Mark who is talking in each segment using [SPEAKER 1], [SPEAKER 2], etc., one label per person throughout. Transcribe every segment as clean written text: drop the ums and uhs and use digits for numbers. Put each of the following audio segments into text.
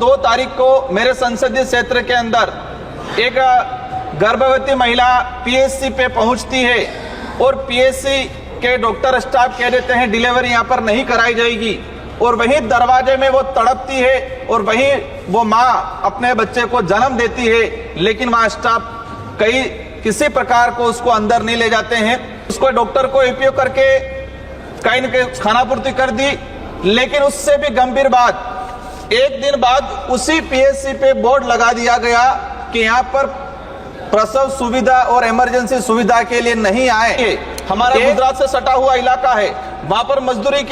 [SPEAKER 1] 2 तारीख को मेरे संसदीय क्षेत्र के अंदर एक गर्भवती महिला पीएचसी पे पहुंचती है और पीएचसी के डॉक्टर स्टाफ कह देते हैं डिलीवरी यहाँ पर नहीं कराई जाएगी, और वहीं दरवाजे में वो तड़पती है और वहीं वो माँ अपने बच्चे को जन्म देती है, लेकिन वहाँ स्टाफ किसी प्रकार को उसको अंदर नहीं ले जाते हैं। उसको डॉक्टर को उपयोग करके कहीं न कहीं खानापूर्ति कर दी, लेकिन उससे भी गंभीर बात, एक दिन बाद उसी पीएचसी पे बोर्ड लगा दिया गया कि यहाँ पर प्रसव सुविधा और इमरजेंसी सुविधा के लिए नहीं आए। हमारा गुजरात से सटा हुआ इलाका है, वहां पर मजदूरी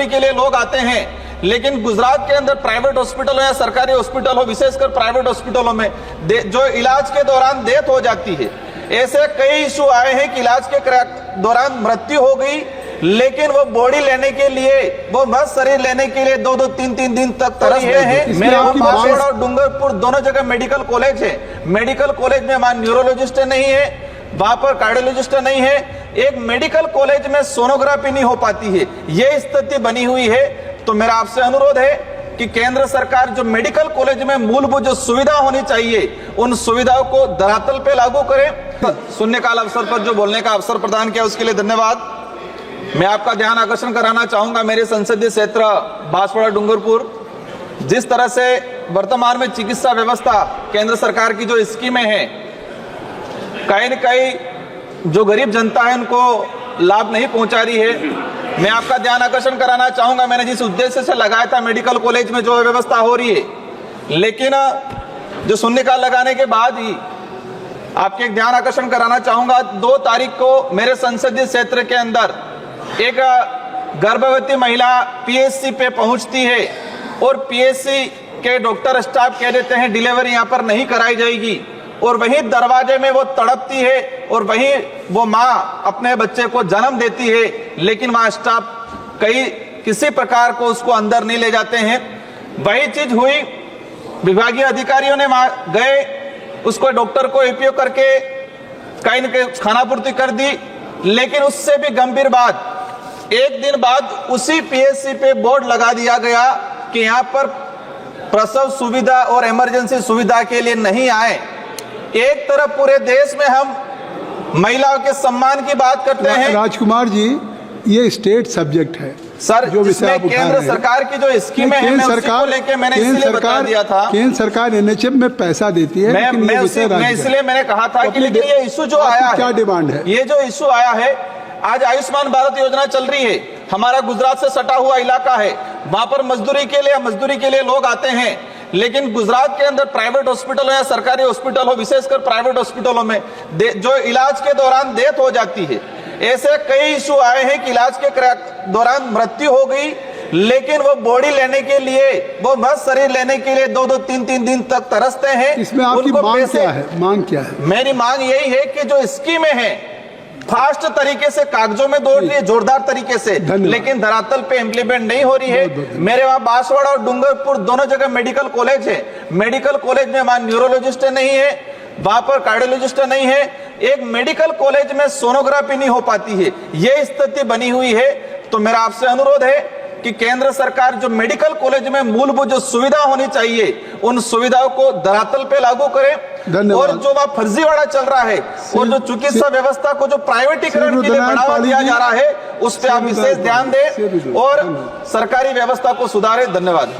[SPEAKER 1] के लिए लोग आते हैं, लेकिन गुजरात के अंदर प्राइवेट हॉस्पिटल हो या सरकारी हॉस्पिटल हो, विशेषकर प्राइवेट हॉस्पिटलों में जो इलाज के दौरान डेथ हो जाती है, ऐसे कई इशू आए हैं कि इलाज के दौरान मृत्यु हो गई, लेकिन वो बॉडी लेने के लिए, वो मृत शरीर लेने के लिए 2-2, 3-3 दिन तक तरस रहे हैं। मेरे बांसवाड़ा और डूंगरपुर दोनों जगह मेडिकल कॉलेज है, मेडिकल कॉलेज में वहां न्यूरोलॉजिस्ट नहीं है, वहां पर कार्डियोलॉजिस्ट नहीं है, एक मेडिकल कॉलेज में सोनोग्राफी नहीं हो पाती है, ये स्थिति बनी हुई है। तो मेरा आपसे अनुरोध है कि केंद्र सरकार जो मेडिकल कॉलेज में मूलभूत जो सुविधा होनी चाहिए, उन सुविधाओं को धरातल पे लागू करे। शून्यकाल अवसर पर जो बोलने का अवसर प्रदान किया उसके लिए धन्यवाद। मैं आपका ध्यान आकर्षण कराना चाहूंगा मेरे संसदीय क्षेत्र बांसवाड़ा डूंगरपुर, जिस तरह से वर्तमान में चिकित्सा व्यवस्था केंद्र सरकार की जो स्कीमें हैं, कहीं न कहीं जो गरीब जनता है उनको लाभ नहीं पहुंचा रही है। मैं आपका ध्यान आकर्षण कराना चाहूंगा, मैंने जिस उद्देश्य से लगाया था मेडिकल कॉलेज में जो व्यवस्था हो रही है, लेकिन जो शून्यकाल लगाने के बाद ही आपके ध्यान आकर्षण कराना चाहूंगा, 2 तारीख को मेरे संसदीय क्षेत्र के अंदर एक गर्भवती महिला पीएचसी पे पहुंचती है और पीएचसी के डॉक्टर स्टाफ कह देते हैं डिलीवरी यहाँ पर नहीं कराई जाएगी, और वहीं दरवाजे में वो तड़पती है और वहीं वो माँ अपने बच्चे को जन्म देती है, लेकिन वहाँ स्टाफ किसी प्रकार को उसको अंदर नहीं ले जाते हैं। वही चीज हुई, विभागीय अधिकारियों ने वहां गए, उसको डॉक्टर को उपयोग करके कहीं न कहीं खानापूर्ति कर दी, लेकिन उससे भी गंभीर बात, एक दिन बाद उसी पीएचसी पे बोर्ड लगा दिया गया कि यहाँ पर प्रसव सुविधा और इमरजेंसी सुविधा के लिए नहीं आए। एक तरफ पूरे देश में हम महिलाओं के सम्मान की बात करते हैं।
[SPEAKER 2] राजकुमार जी, ये स्टेट सब्जेक्ट है
[SPEAKER 1] सर, जो विषय केंद्र सरकार की जो स्कीमें हैं, मैं उसको लेके मैंने इसलिए बता दिया था।
[SPEAKER 2] केंद्र सरकार एनएचएम में पैसा देती है,
[SPEAKER 1] मैं इसलिए मैंने कहा था कि लेकिन ये इशू जो आया है,
[SPEAKER 2] क्या डिमांड है,
[SPEAKER 1] ये जो इशू आया है, आज आयुष्मान भारत योजना चल रही है, हमारा गुजरात से सटा हुआ इलाका है, वहां पर मजदूरी के लिए लोग आते हैं, लेकिन गुजरात के अंदर प्राइवेट हॉस्पिटल हो या सरकारी हॉस्पिटल हो, विशेषकर प्राइवेट हॉस्पिटलों में जो इलाज के दौरान डेथ हो जाती है, ऐसे कई इशू आए हैं कि इलाज के दौरान मृत्यु हो गई, लेकिन वो बॉडी लेने के लिए, वो मृत शरीर लेने के लिए 2-2, 3-3 दिन तक तरसते हैं।
[SPEAKER 2] इसमें आपकी मांग क्या है?
[SPEAKER 1] मेरी मांग यही है कि जो स्कीमें हैं फास्ट तरीके से कागजों में दौड़ रही है, जोरदार तरीके से, लेकिन धरातल पे इम्प्लीमेंट नहीं हो रही है। मेरे वहां बांसवाड़ा और डूंगरपुर दोनों जगह मेडिकल कॉलेज है, मेडिकल कॉलेज में वहां न्यूरोलॉजिस्ट नहीं है, वहां पर कार्डियोलॉजिस्ट नहीं है, एक मेडिकल कॉलेज में सोनोग्राफी नहीं हो पाती है, ये स्थिति बनी हुई है। तो मेरा आपसे अनुरोध है कि केंद्र सरकार जो मेडिकल कॉलेज में मूलभूत जो सुविधा होनी चाहिए, उन सुविधाओं को धरातल पे लागू करे, और जो वह फर्जीवाड़ा चल रहा है और जो चिकित्सा व्यवस्था को जो प्राइवेटीकरण के लिए बढ़ावा दिया जा रहा है, उस पर आप विशेष ध्यान दें और सरकारी व्यवस्था को सुधारें। धन्यवाद।